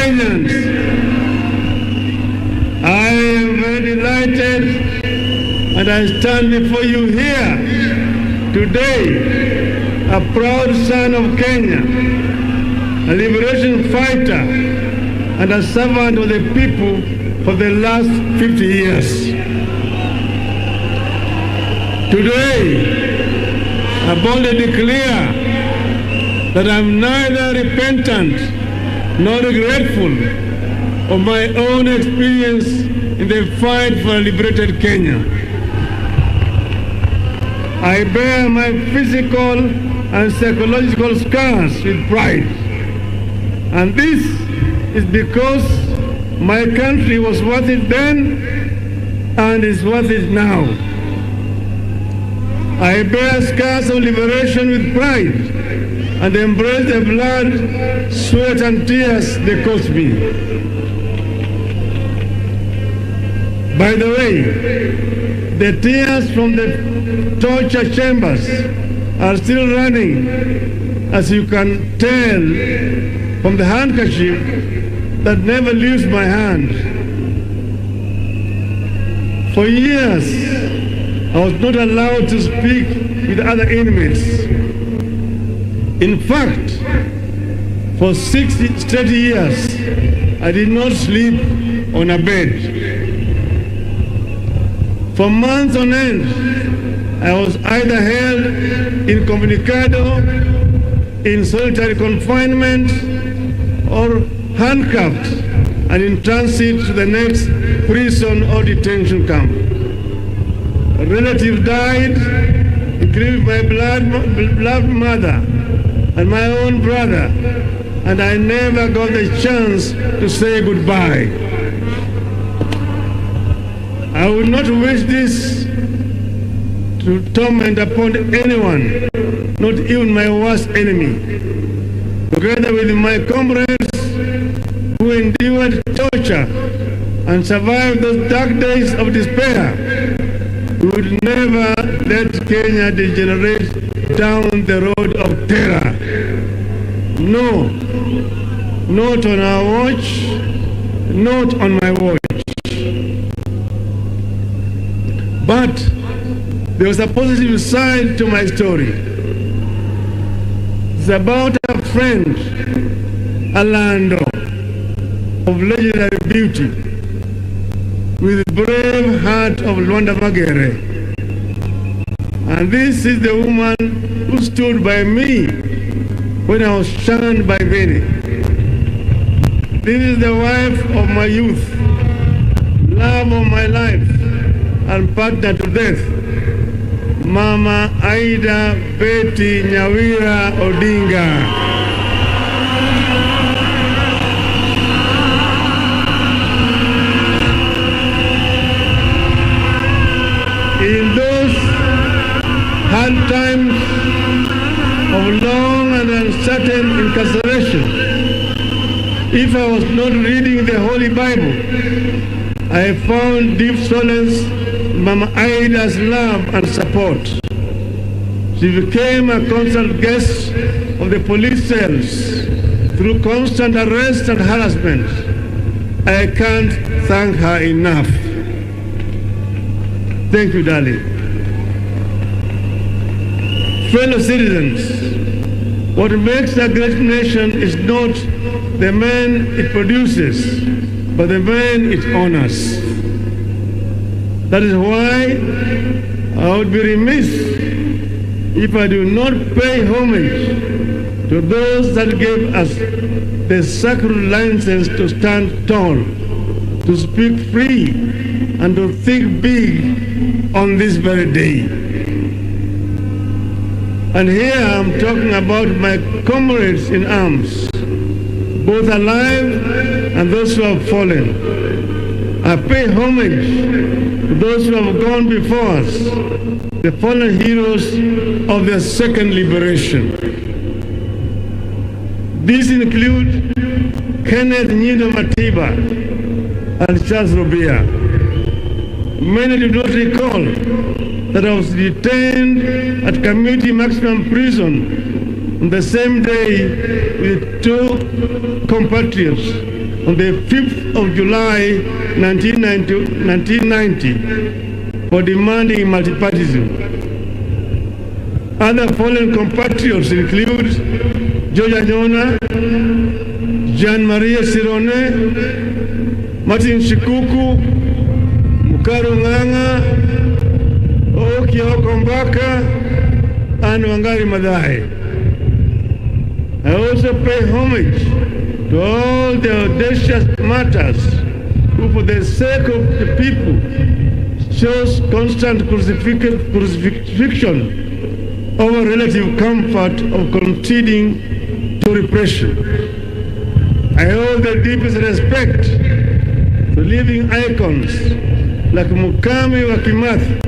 Kenyans, I am very delighted and I stand before you here today, a proud son of Kenya, a liberation fighter and a servant of the people for the last 50 years. Today, I boldly declare that I'm neither repentant nor regretful of my own experience in the fight for a liberated Kenya. I bear my physical and psychological scars with pride. And this is because my country was worth it then and is worth it now. I bear scars of liberation with pride and embrace the blood, sweat, and tears they cost me. By the way, the tears from the torture chambers are still running, as you can tell from the handkerchief that never leaves my hand. For years, I was not allowed to speak with other inmates. In fact, for 60 straight years, I did not sleep on a bed. For months on end, I was either held incommunicado, in solitary confinement, or handcuffed and in transit to the next prison or detention camp. A relative died, including my beloved mother and my own brother, and I never got the chance to say goodbye. I would not wish this to torment upon anyone, not even my worst enemy. Together with my comrades who endured torture and survived those dark days of despair, we would never let Kenya degenerate down the road of terror. No, not on our watch, not on my watch. But there was a positive side to my story. It's about a friend, Alando, of legendary beauty, with the brave heart of Luanda Magere. And this is the woman who stood by me when I was shunned by many. This is the wife of my youth, love of my life, and partner to death, Mama Aida Betty Nyawira Odinga. In those hard times of long and uncertain incarceration, if I was not reading the Holy Bible, I found deep solace in Mama Aida's love and support. She became a constant guest of the police cells through constant arrest and harassment. I can't thank her enough. Thank you, darling. Fellow citizens, what makes a great nation is not the men it produces, but the men it honors. That is why I would be remiss if I do not pay homage to those that gave us the sacred license to stand tall, to speak free, and to think big on this very day. And here I'm talking about my comrades in arms, both alive and those who have fallen. I pay homage to those who have gone before us, the fallen heroes of the second liberation. These include Kenneth Nyindo Matiba and Charles Robia. Many do not recall that I was detained at Community Maximum Prison on the same day with two compatriots, on the 5th of July 1990 for demanding multipartyism. Other fallen compatriots include George Anyona, Jean Maria Sirone, Martin Shikuku, Mukaru Nganga, Okio Kombaka, and Wangari Maathai. I also pay homage to all the audacious martyrs who, for the sake of the people, chose constant crucifixion over relative comfort of conceding to repression. I hold the deepest respect to living icons like Mukami wa Kimathi,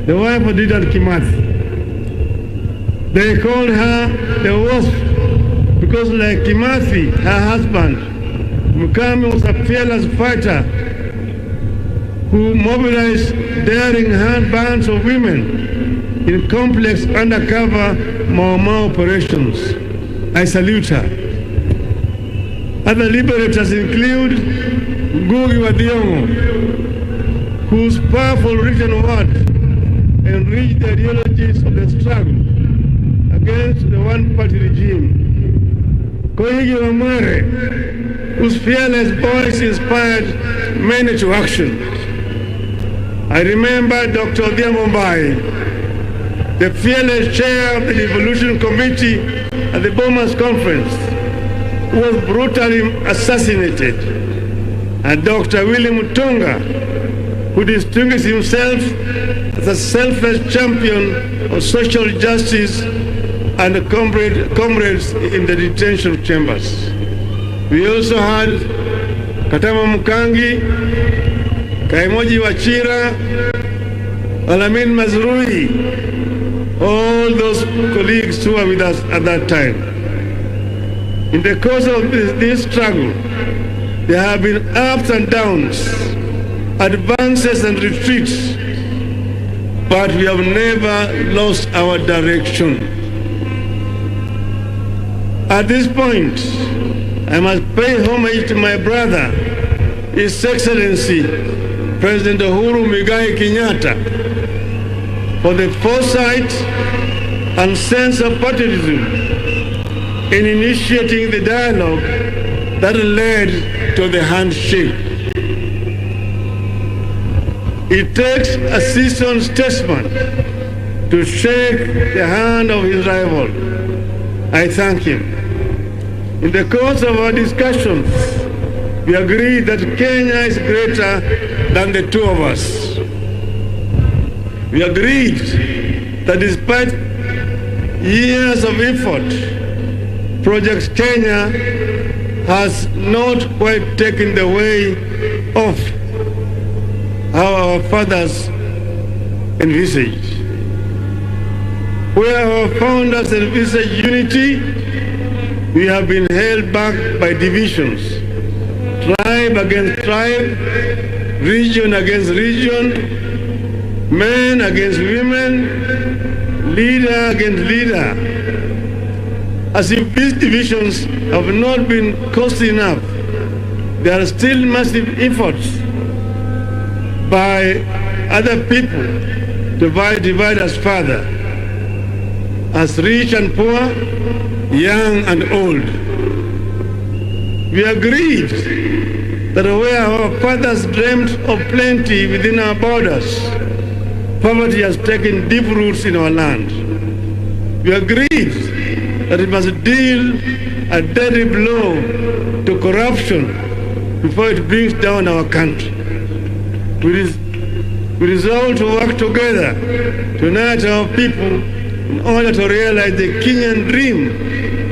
the wife of Dedan Kimathi. They called her the Wasp because, like Kimathi, her husband, Mukami was a fearless fighter who mobilized daring bands of women in complex undercover Mau operations. I salute her. Other liberators include Ngugi wa Thiong'o, whose powerful written words enriched the ideologies of the struggle against the one-party regime. Koigi wa Mwere, whose fearless voice inspired many to action. I remember Dr. Odinga, the fearless chair of the Devolution Committee at the Bomas Conference, who was brutally assassinated, and Dr. William Mutunga, who distinguished himself as a selfless champion of social justice and comrades in the detention chambers. We also had Katama Mukangi, Kaimoji Wachira, Alamin Mazrui, all those colleagues who were with us at that time. In the course of this struggle, there have been ups and downs, advances and retreats, but we have never lost our direction. At this point, I must pay homage to my brother, His Excellency, President Uhuru Muigai Kenyatta, for the foresight and sense of patriotism in initiating the dialogue that led to the handshake. It takes a seasoned statesman to shake the hand of his rival. I thank him. In the course of our discussions, we agreed that Kenya is greater than the two of us. We agreed that despite years of effort, Project Kenya has not quite taken the way of how our fathers envisaged. Where our founders envisaged unity, we have been held back by divisions, tribe against tribe, region against region, men against women, leader against leader. As if these divisions have not been costly enough, there are still massive efforts by other people to divide us further, as rich and poor, young and old. We agreed that where our fathers dreamed of plenty within our borders, poverty has taken deep roots in our land. We agreed that we must deal a deadly blow to corruption before it brings down our country. We resolved to work together to unite our people in order to realize the Kenyan dream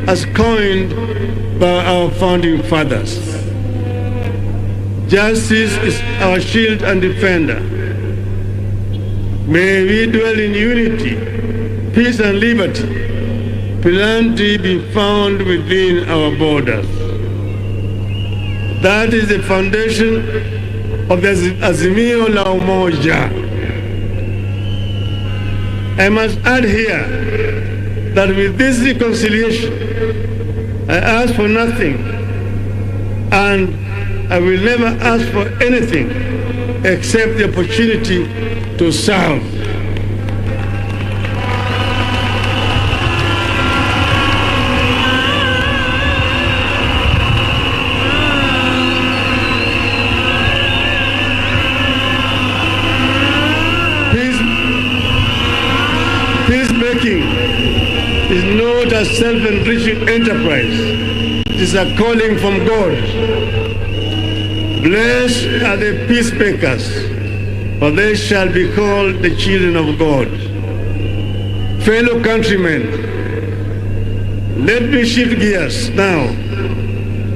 as coined by our founding fathers. Justice is our shield and defender. May we dwell in unity, peace and liberty, plenty be found within our borders. That is the foundation of the Azimio la Umoja. I must add here that with this reconciliation, I ask for nothing and I will never ask for anything except the opportunity to serve. Peacemaking is not a self-enriching enterprise. It is a calling from God. Blessed are the peacemakers, for they shall be called the children of God. Fellow countrymen, let me shift gears now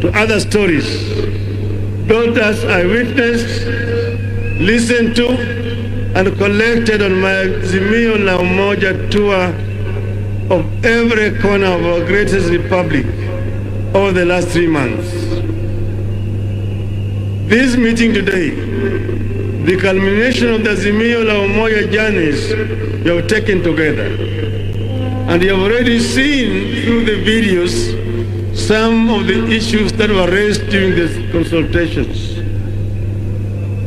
to other stories. Those that I witnessed, listened to, and collected on my Azimio la Umoja tour of every corner of our greatest republic over the last 3 months. This meeting today, the culmination of the Azimio la Umoja journeys we have taken together. And you have already seen through the videos some of the issues that were raised during the consultations.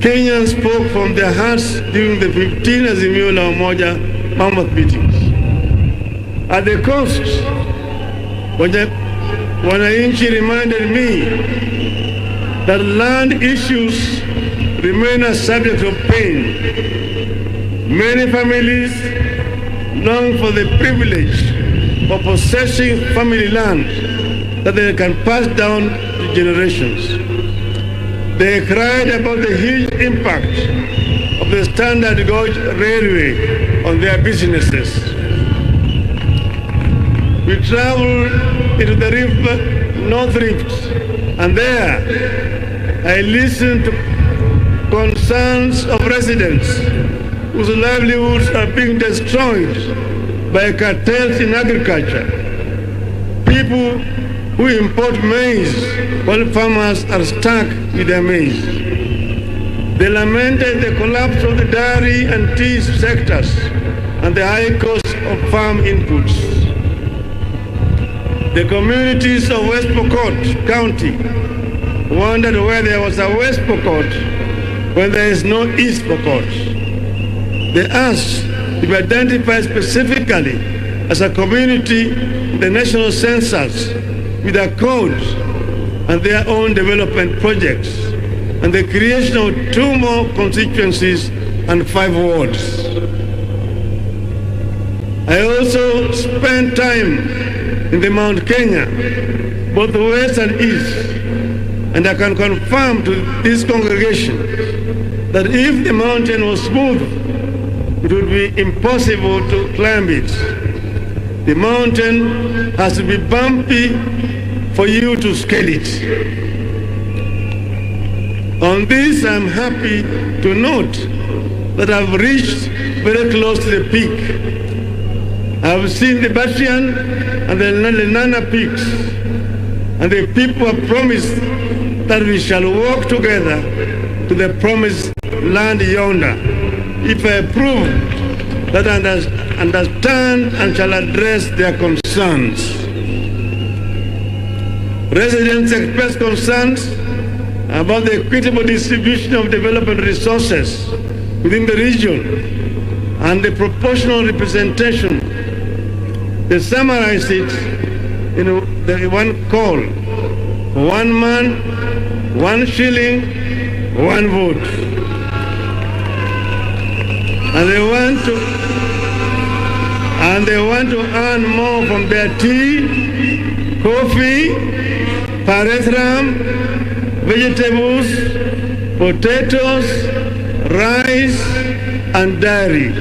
Kenyans spoke from their hearts during the 15 Azimio la Umoja mammoth meetings. At the coast, wananchi reminded me that land issues remain a subject of pain. Many families long for the privilege of possessing family land that they can pass down to generations. They cried about the huge impact of the standard gauge railway on their businesses. We traveled into the North Rift, and there I listened to concerns of residents whose livelihoods are being destroyed by cartels in agriculture. People who import maize while farmers are stuck with their maize. They lamented the collapse of the dairy and tea sectors and the high cost of farm inputs. The communities of West Pokot County wondered why there was a West Pokot when there is no East Pokot. They asked to be identified specifically as a community in the national census with a code and their own development projects, and the creation of 2 more constituencies and 5 wards. I also spent time in the Mount Kenya, both west and east, and I can confirm to this congregation that if the mountain was smooth, it would be impossible to climb it. The mountain has to be bumpy for you to scale it. On this, I'm happy to note that I've reached very close to the peak. I've seen the Batian and the Lenana peaks, and the people have promised that we shall walk together to the promised land yonder, if I prove that I understand and shall address their concerns. Residents express concerns about the equitable distribution of development resources within the region and the proportional representation. They summarize it in the one call: 1 man, 1 shilling, 1 vote. And they want to earn more from their tea, coffee, paratram, vegetables, potatoes, rice, and dairy.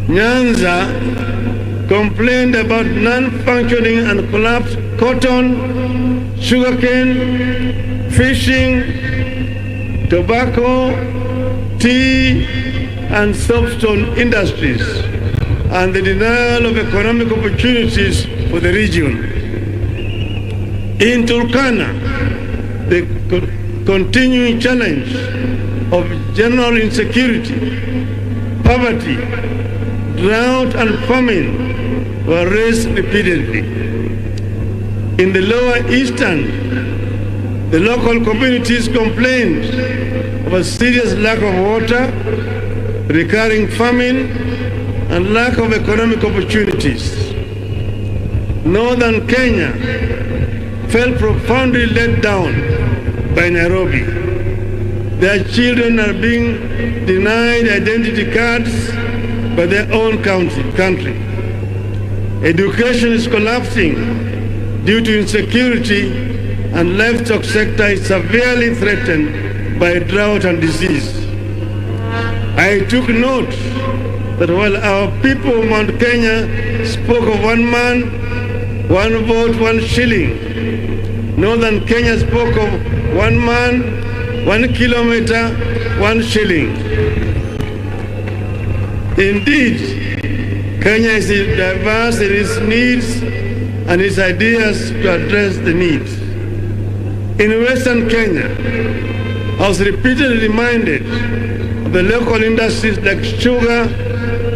Nyanza complained about non-functioning and collapsed cotton, sugarcane, fishing, tobacco, tea, and soapstone industries, and the denial of economic opportunities for the region. In Turkana, the continuing challenge of general insecurity, poverty, drought, and famine were raised repeatedly. In the lower eastern, The local communities complained of a serious lack of water, recurring famine, and lack of economic opportunities. Northern Kenya felt profoundly let down by Nairobi. Their children are being denied identity cards by their own country. Education is collapsing due to insecurity, and livestock sector is severely threatened by drought and disease. I took note that while our people of Mount Kenya spoke of 1 man, 1 vote, 1 shilling, Northern Kenya spoke of 1 man, 1 kilometer, 1 shilling. Indeed, Kenya is diverse in its needs and its ideas to address the needs. In Western Kenya, I was repeatedly reminded of the local industries like sugar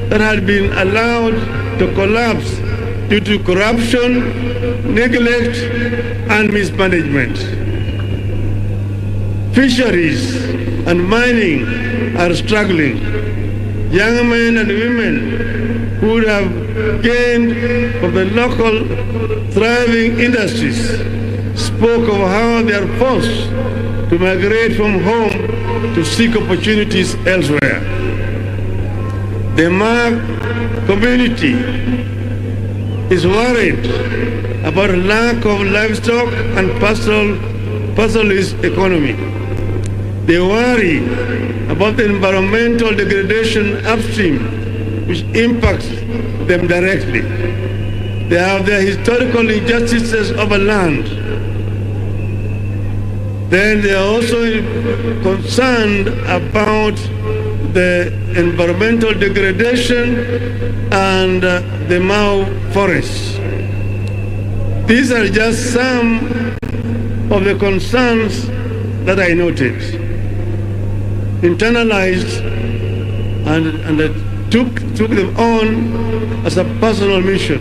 that had been allowed to collapse due to corruption, neglect, and mismanagement. Fisheries and mining are struggling. Young men and women who would have gained from the local thriving industries spoke of how they are forced to migrate from home to seek opportunities elsewhere. The Mark community is worried about lack of livestock and pastoralist economy. They worry about the environmental degradation upstream, which impacts them directly. They have their historical injustices over land. Then they are also concerned about the environmental degradation and the Mau forests. These are just some of the concerns that I noted, internalized, and took them on as a personal mission.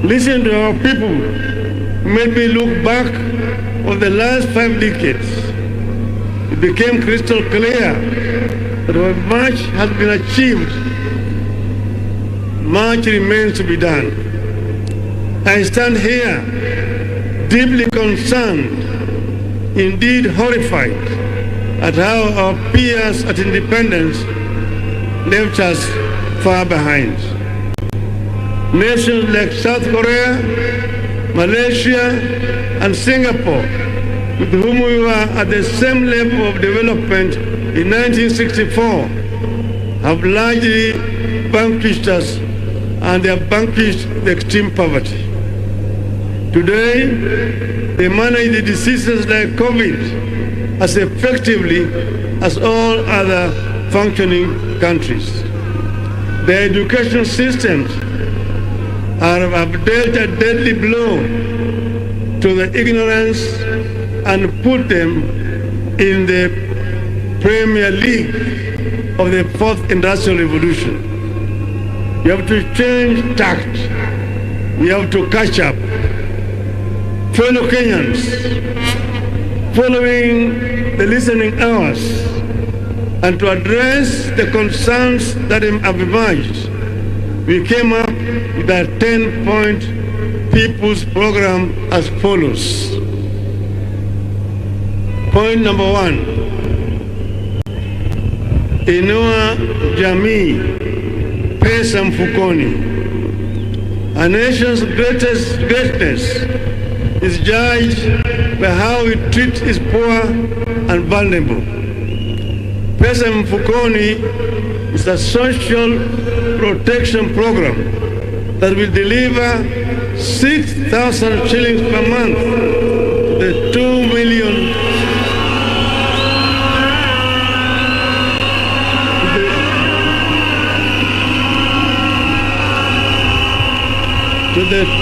Listening to our people made me look back over the last 5 decades. It became crystal clear that while much has been achieved, much remains to be done. I stand here deeply concerned, indeed horrified, at how our peers at independence left us far behind. Nations like South Korea, Malaysia, and Singapore, with whom we were at the same level of development in 1964, have largely vanquished us, and they have vanquished the extreme poverty. Today, they manage the diseases like COVID as effectively as all other functioning countries. Their education systems have dealt a deadly blow to the ignorance and put them in the Premier League of the 4th Industrial Revolution. You have to change tact. We have to catch up. Fellow Kenyans, following the listening hours and to address the concerns that have emerged, we came up with a 10-point people's program as follows. Point number 1, inua jamii, pesa mfukoni. A nation's greatness is judged by how it treats its poor and vulnerable. Pesa mfukoni is a social protection program that will deliver 6,000 shillings per month to the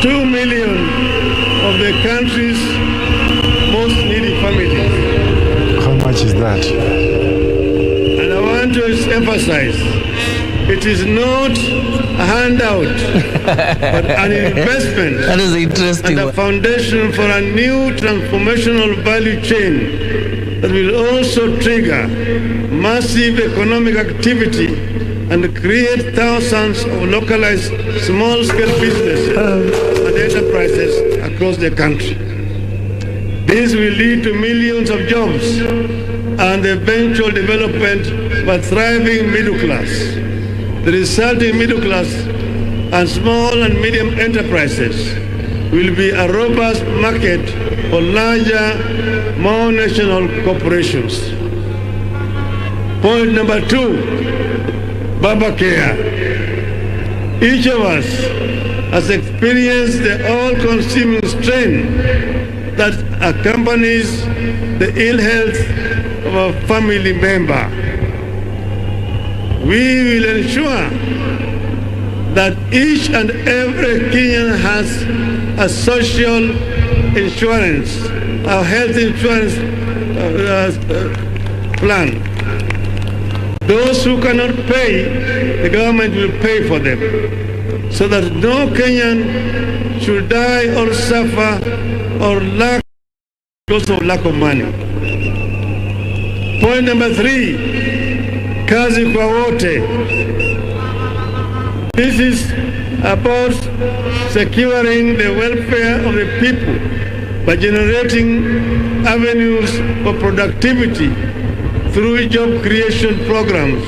2 million of the country's most needy families. How much is that? And I want to emphasize, it is not a handout, but an investment. That is interesting. And a foundation for a new transformational value chain that will also trigger massive economic activity and create thousands of localized small-scale businesses and enterprises across the country. This will lead to millions of jobs and the eventual development of a thriving middle class. The resulting middle class and small and medium enterprises will be a robust market for larger, more national corporations. Point number 2, Baba Care. Each of us has experienced the all-consuming strain that accompanies the ill health of a family member. We will ensure that each and every Kenyan has a social insurance, a health insurance plan. Those who cannot pay, the government will pay for them, so that no Kenyan should die or suffer or lack because of lack of money. Point number 3, kazi kwa wote. This is about securing the welfare of the people by generating avenues for productivity through job creation programs,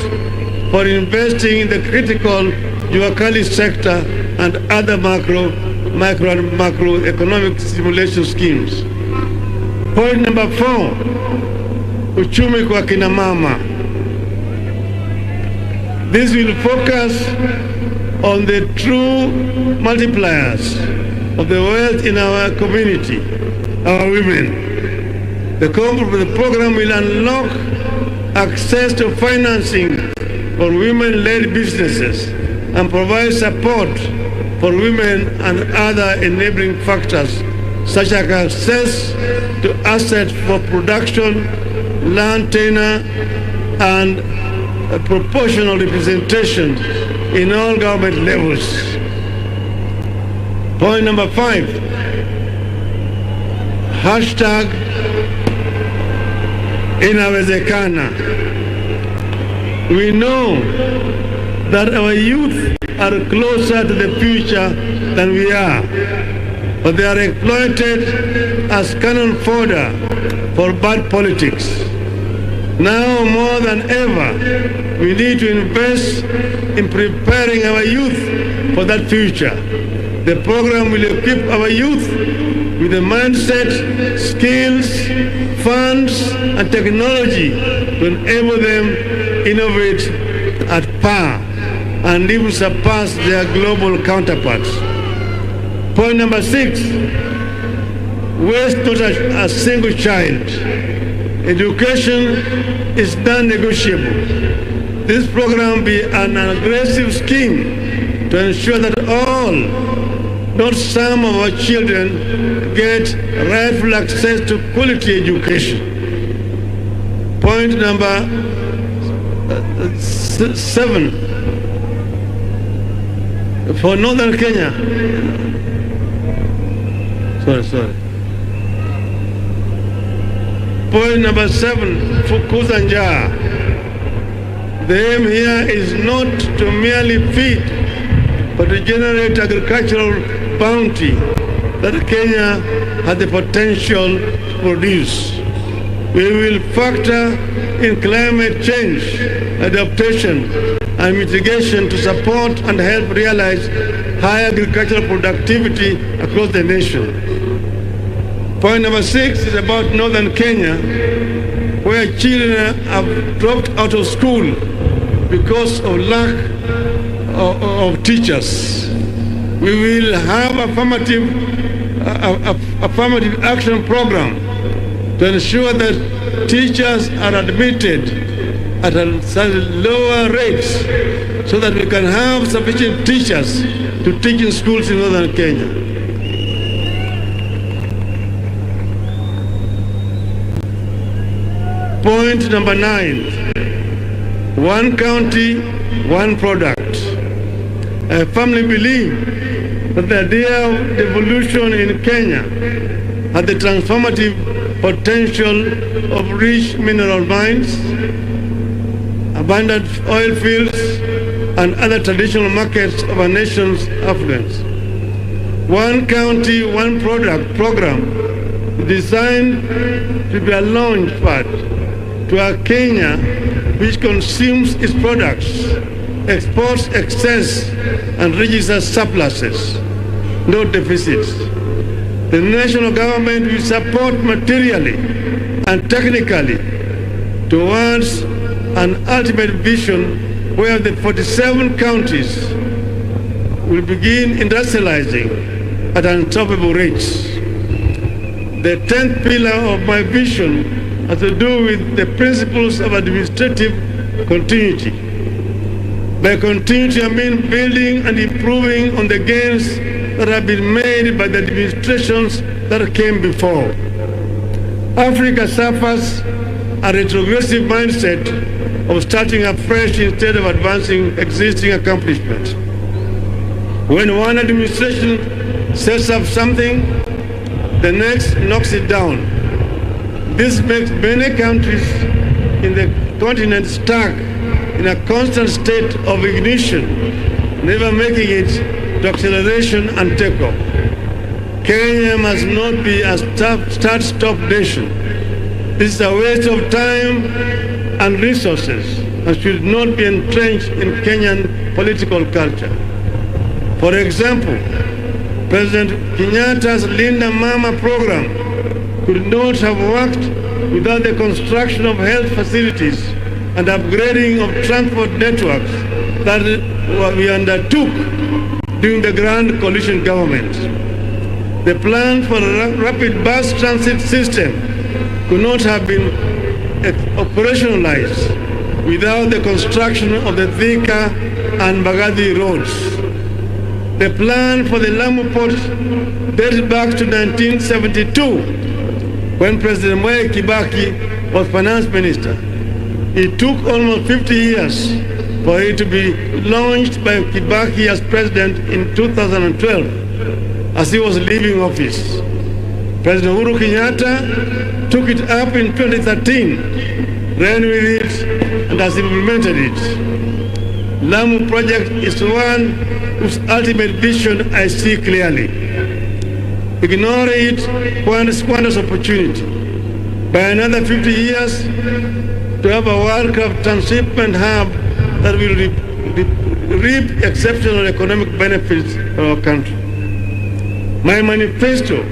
for investing in the critical Juakali sector and other micro and macroeconomic stimulation schemes. Point number 4, uchumi kwa kina mama. This will focus on the true multipliers of the wealth in our community, our women. The program will unlock access to financing for women-led businesses and provide support for women and other enabling factors such as access to assets for production, land tenure, and proportional representation in all government levels. Point number 5, hashtag inawezekana. We know that our youth are closer to the future than we are, but they are exploited as cannon fodder for bad politics. Now more than ever, we need to invest in preparing our youth for that future. The program will equip our youth with the mindset, skills, funds, and technology to enable them innovate at par and even surpass their global counterparts. Point number 6, waste not a single child. Education is non-negotiable. This program will be an aggressive scheme to ensure that all, not some of our children, get rightful access to quality education. Point number 7, for Northern Kenya. Sorry. Point number 7, fukuza njaa. The aim here is not to merely feed, but to generate agricultural bounty that Kenya has the potential to produce. We will factor in climate change, adaptation, and mitigation to support and help realize high agricultural productivity across the nation. Point number 6 is about Northern Kenya, where children have dropped out of school because of lack of teachers. We will have affirmative action program to ensure that teachers are admitted at lower rates so that we can have sufficient teachers to teach in schools in Northern Kenya. Point number 9, one county, one product. I firmly believe that the idea of devolution in Kenya has the transformative potential of rich mineral mines, abundant oil fields, and other traditional markets of our nation's affluence. One county, one product program designed to be a launch pad to a Kenya which consumes its products, exports excess, and registers surpluses, no deficits. The national government will support materially and technically towards an ultimate vision where the 47 counties will begin industrializing at unstoppable rates. The 10th pillar of my vision has to do with the principles of administrative continuity. By continuity, I mean building and improving on the gains that have been made by the administrations that came before. Africa suffers a retrogressive mindset of starting afresh instead of advancing existing accomplishments. When one administration sets up something, the next knocks it down. This makes many countries in the continent stuck in a constant state of ignition, never making it to acceleration and takeoff. Kenya must not be a start-stop nation. This is a waste of time and resources and should not be entrenched in Kenyan political culture. For example, President Kenyatta's Linda Mama program could not have worked without the construction of health facilities and upgrading of transport networks that we undertook during the Grand Coalition government. The plan for a rapid bus transit system could not have been operationalized without the construction of the Thika and Mbagathi roads. The plan for the Lamu port dates back to 1972 when President Mwai Kibaki was finance minister. It took almost 50 years for it to be launched by Kibaki as president in 2012 as he was leaving office. President Uhuru Kenyatta took it up in 2013, ran with it, and has implemented it. Lamu project is one whose ultimate vision I see clearly. Ignore it squanders opportunity. By another 50 years, to have a world-class transshipment hub that will reap exceptional economic benefits for our country. My manifesto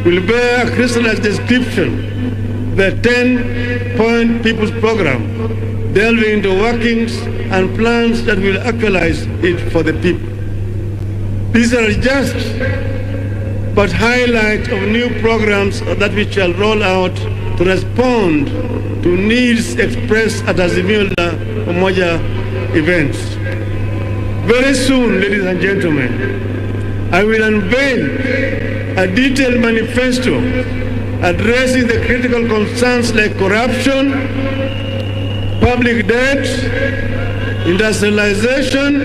will bear a crystallized description of the 10-point People's Program, delving into workings and plans that will actualize it for the people. These are just but highlight of new programs that we shall roll out to respond to needs expressed at Azimio la Umoja events. Very soon, ladies and gentlemen, I will unveil a detailed manifesto addressing the critical concerns like corruption, public debt, industrialization,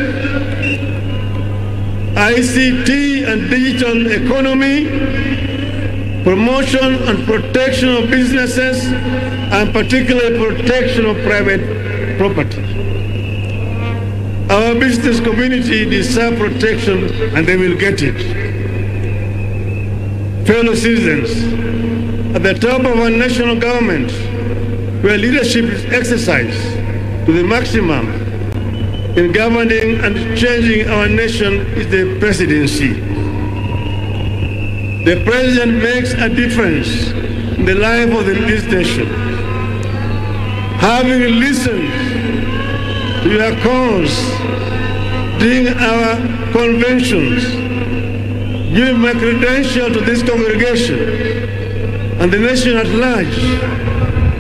ICT and digital economy, promotion and protection of businesses, and particularly protection of private property. Our business community deserves protection and they will get it. Fellow citizens, at the top of our national government, where leadership is exercised to the maximum in governing and changing our nation, is the presidency. The president makes a difference in the life of this nation. Having listened to your calls during our conventions, give my credential to this congregation and the nation at large,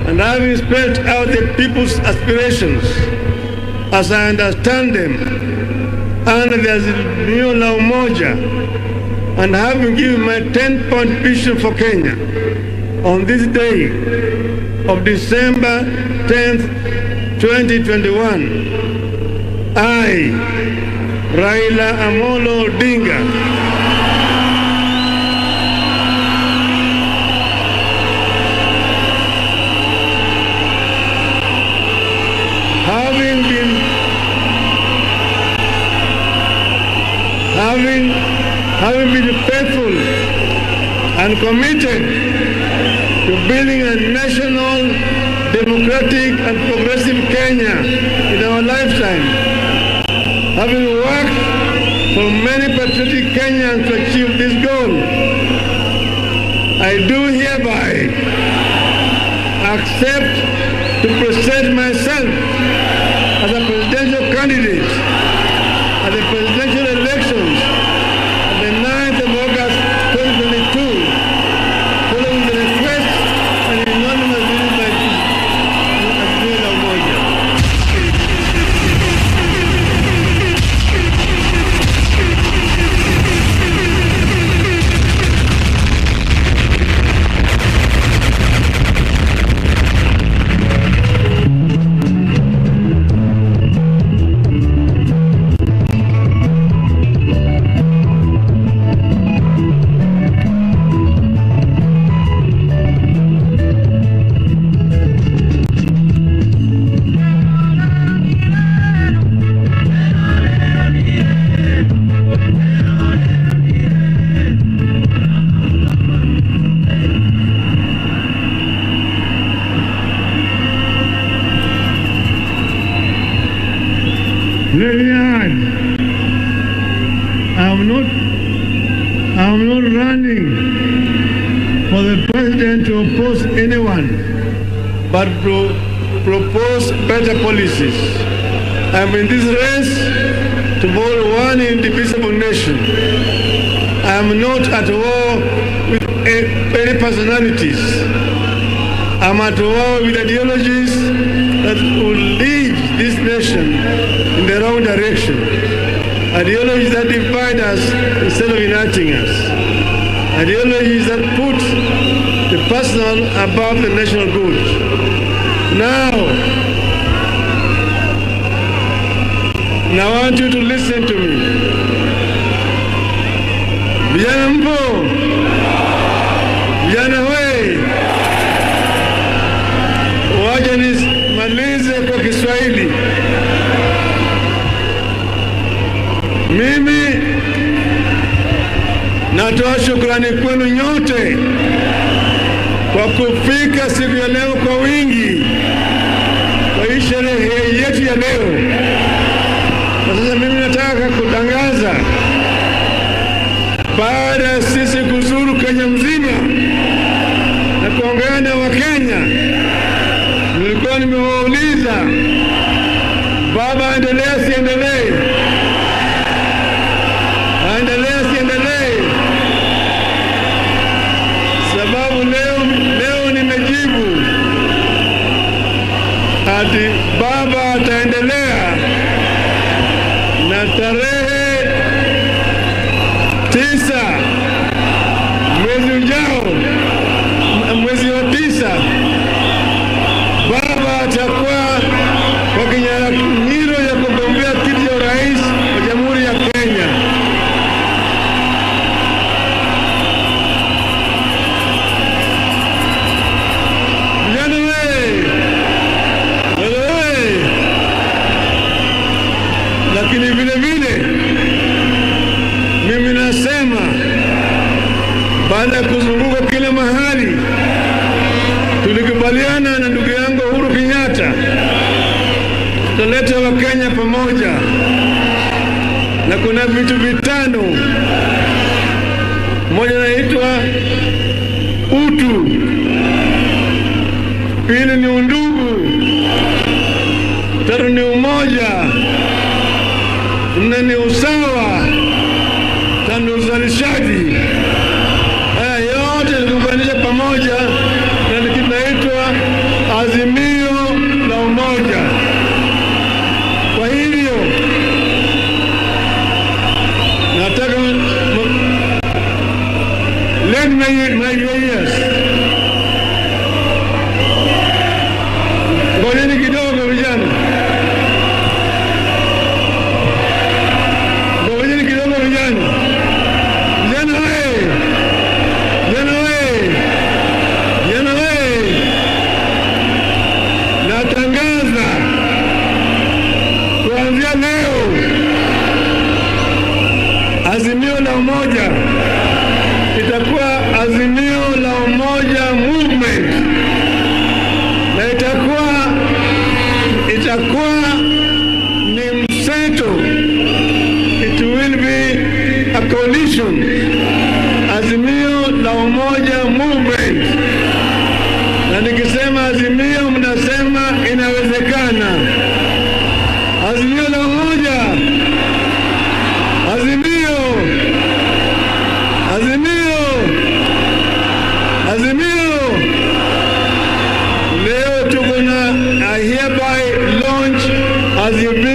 and having spelled out the people's aspirations as I understand them under the Azimio la Umoja, and having given my 10-point vision for Kenya on this day of December 10th, 2021, I, Raila Amolo Odinga. Having been faithful and committed to building a national, democratic and progressive Kenya in our lifetime, having worked for many patriotic Kenyans to achieve this goal, I do hereby accept to present myself as a presidential candidate at the presidential elections on the 9th of August 2022, following the request and unanimous decision by Raila Umoja. Lilian, I'm not running for the president to oppose anyone, but to propose better policies. I'm in this race to build one indivisible nation. I'm not at war with any personalities. I'm at war with ideologies that will lead this nation in the wrong direction. Ideologies that divide us instead of uniting us. Ideologies that put the personal above the national good. Now I want you to listen to me. Vijana mpo, vijana we, wacha nimalize kwa Kiswahili. Mimi natoa shukrani kwenu nyote kwa kufika siku ya leo kwa wingi kwa hii sherehe yetu ya leo. Na sasa mimi nataka kutangaza, baada ya sisi kuzuru Kenya mzima na kuongea na Wakenya, nilikuwa nimewauliza, baba endelea siendelee? Siendelee. Sababu leo nimejibu ati baba ataendelea, na tarehe 9 mwezi ujao, mwezi wa 9, baba atakuwa kwa kinyang'anyiro ya kugombea kiti cha urais wa Jamhuri ya Kenya. Lakini vile vile mimi nasema, baada ya kuzunguka kila mahali, tulikubaliana na ndugu yangu Uhuru Kenyatta tutaleta Wakenya pamoja, na kuna vitu vitano. Moja naitwa utu, pili ni undugu, tatu ni umoja, nne ni usawa, tano uzalishaji. Haya yote tuliunganisha pamoja na kinaitwa azimio la umoja. Kwa hivyo nataka lend my ears. Ngojeni kidogo vijana. kuanzia leo azimio la umoja itakuwa azimio la umoja movement, na itakuwa ni mseto. It will be a coalition, azimio la umoja movement. Na nikisema azimio mnasema inawezekana. Azimio la umoja, azimio, azimio, azimio. Leo tuko na I hereby launch azimio